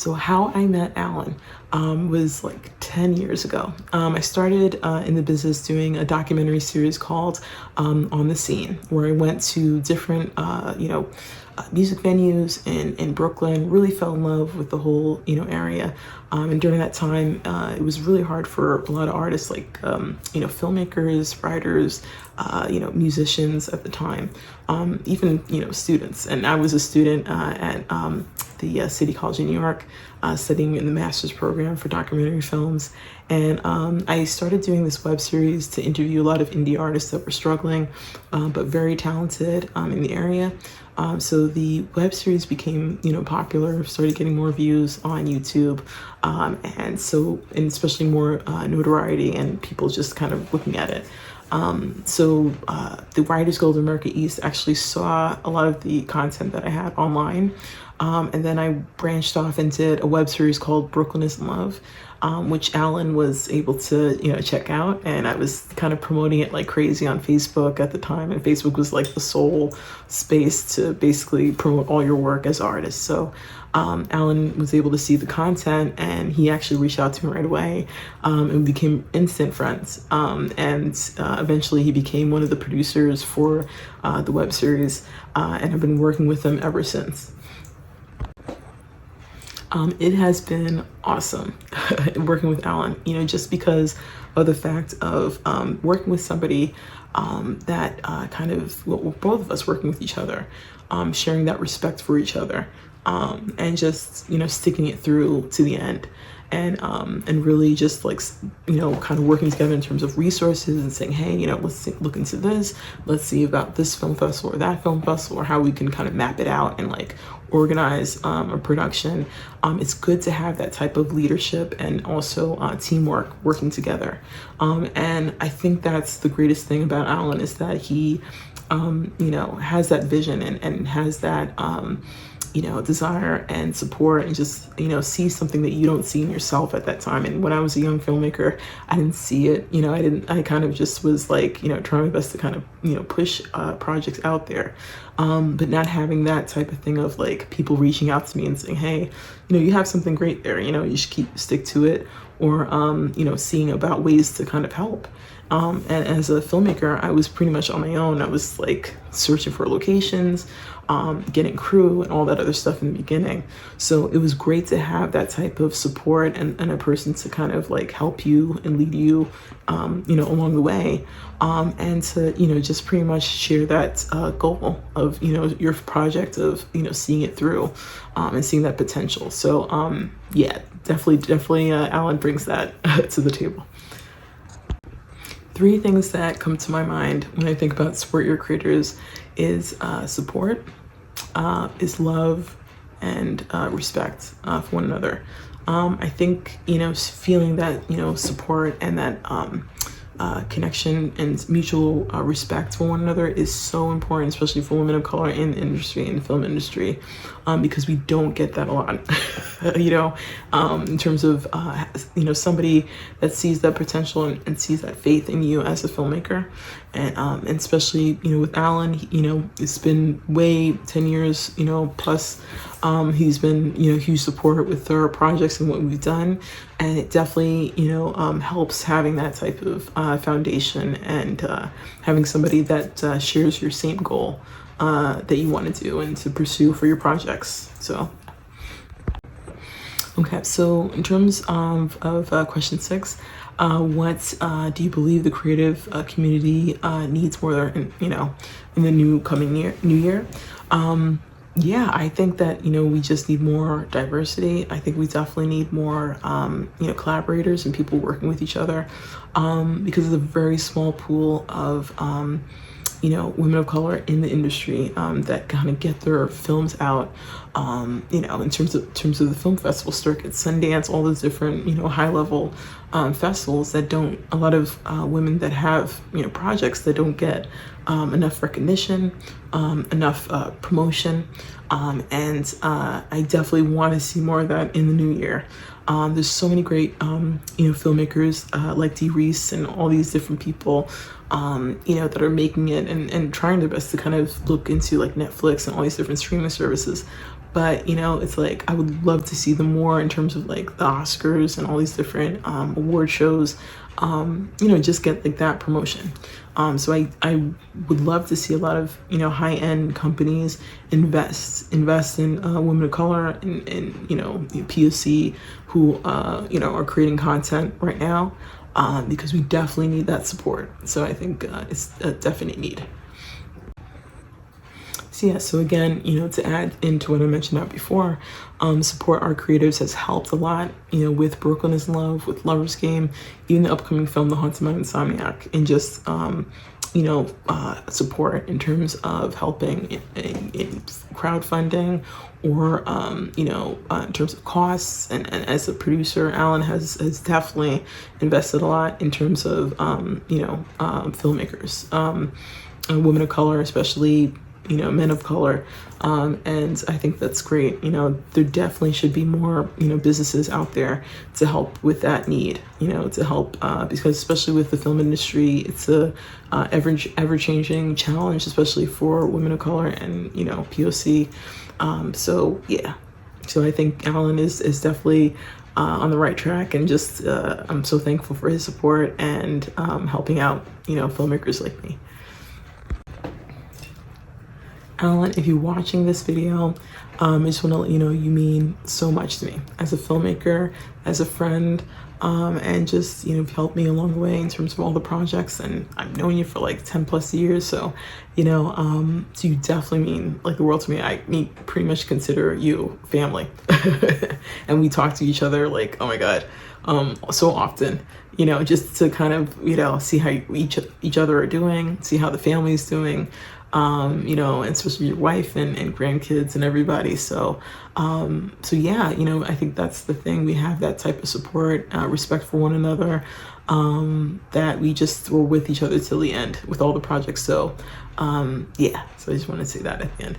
So how I met Alan was like 10 years ago. I started in the business doing a documentary series called On the Scene, where I went to different, music venues in Brooklyn, really fell in love with the whole, area. And during that time, it was really hard for a lot of artists like, filmmakers, writers, musicians at the time, even, students. And I was a student at the City College of New York, studying in the master's program for documentary films. And I started doing this web series to interview a lot of indie artists that were struggling, but very talented in the area. So the web series became, popular, started getting more views on YouTube, and especially more notoriety and people just kind of looking at it. The Writers Guild of America East actually saw a lot of the content that I had online. And then I branched off and did a web series called Brooklyn is in Love, which Alan was able to, check out. And I was kind of promoting it like crazy on Facebook at the time. And Facebook was like the sole space to basically promote all your work as artists. So Alan was able to see the content and he actually reached out to me right away, and we became instant friends. Eventually he became one of the producers for the web series, and I've been working with him ever since. It has been awesome working with Alan, just because of the fact of working with somebody that both of us working with each other, sharing that respect for each other, and just, sticking it through to the end. And really just like, kind of working together in terms of resources and saying, hey, let's look into this. Let's see about this film festival or that film festival, or how we can kind of map it out and like organize a production. It's good to have that type of leadership and also teamwork working together. And I think that's the greatest thing about Alan is that he, has that vision and has that, desire and support, and just, see something that you don't see in yourself at that time. And when I was a young filmmaker, I didn't see it, I kind of just was like, trying my best to kind of, push projects out there. But not having that type of thing of like people reaching out to me and saying, hey, you have something great there, you should stick to it, or, seeing about ways to kind of help. And as a filmmaker, I was pretty much on my own. I was like searching for locations, getting crew and all that other stuff in the beginning. So it was great to have that type of support and a person to kind of like help you and lead you, along the way. And to, just pretty much share that goal of, your project of, seeing it through, and seeing that potential. So yeah, definitely Alan brings that to the table. Three things that come to my mind when I think about support your creators is support, is love, and respect for one another. I think, feeling that, support and that connection and mutual respect for one another is so important, especially for women of color in the industry, in the film industry, because we don't get that a lot, in terms of, somebody that sees that potential and sees that faith in you as a filmmaker. And especially, with Alan, it's been way 10 years, plus. He's been, huge support with our projects and what we've done. And it definitely, helps having that type of foundation and having somebody that shares your same goal that you want to do and to pursue for your projects. So, okay, so in terms of question 6, what do you believe the creative community needs more in the new year? Yeah, I think that, we just need more diversity. I think we definitely need more, collaborators and people working with each other, because of the very small pool of, women of color in the industry that kind of get their films out, in terms of the film festival circuit, Sundance, all those different, high level festivals that don't, a lot of women that have, projects that don't get enough recognition, enough promotion, and I definitely want to see more of that in the new year. There's so many great, filmmakers like Dee Reese and all these different people, that are making it and trying their best to kind of look into like Netflix and all these different streaming services. but you know, it's like I would love to see them more in terms of like the Oscars and all these different award shows. You know, just get like that promotion. So I would love to see a lot of, you know, high-end companies invest in women of color and you know, POC who you know, are creating content right now, because we definitely need that support. So I think it's a definite need. So yeah, so again, you know, to add into what I mentioned out before, support our creatives has helped a lot, you know, with Brooklyn is Love, with Lover's Game, even the upcoming film, The Haunted by Insomniac, and just, you know, support in terms of helping in crowdfunding or, you know, in terms of costs. And as a producer, Alan has definitely invested a lot in terms of, you know, filmmakers, women of color, especially, you know, men of color. And I think that's great. You know, there definitely should be more, you know, businesses out there to help with that need, you know, to help, because especially with the film industry, it's a ever changing challenge, especially for women of color and, you know, POC. So yeah, so I think Alan is definitely on the right track, and just I'm so thankful for his support and helping out, you know, filmmakers like me. Alan, if you're watching this video, I just want to let you know you mean so much to me as a filmmaker, as a friend, and just, you know, you've helped me along the way in terms of all the projects, and I've known you for like 10 plus years. So, you know, so you definitely mean like the world to me. I mean, pretty much consider you family. And we talk to each other like, oh my God, so often, you know, just to kind of, you know, see how each other are doing, see how the family's doing. You know, and especially your wife and grandkids and everybody. So, so yeah, you know, I think that's the thing. We have that type of support, respect for one another, that we just were with each other till the end with all the projects. So, yeah, so I just want to say that at the end.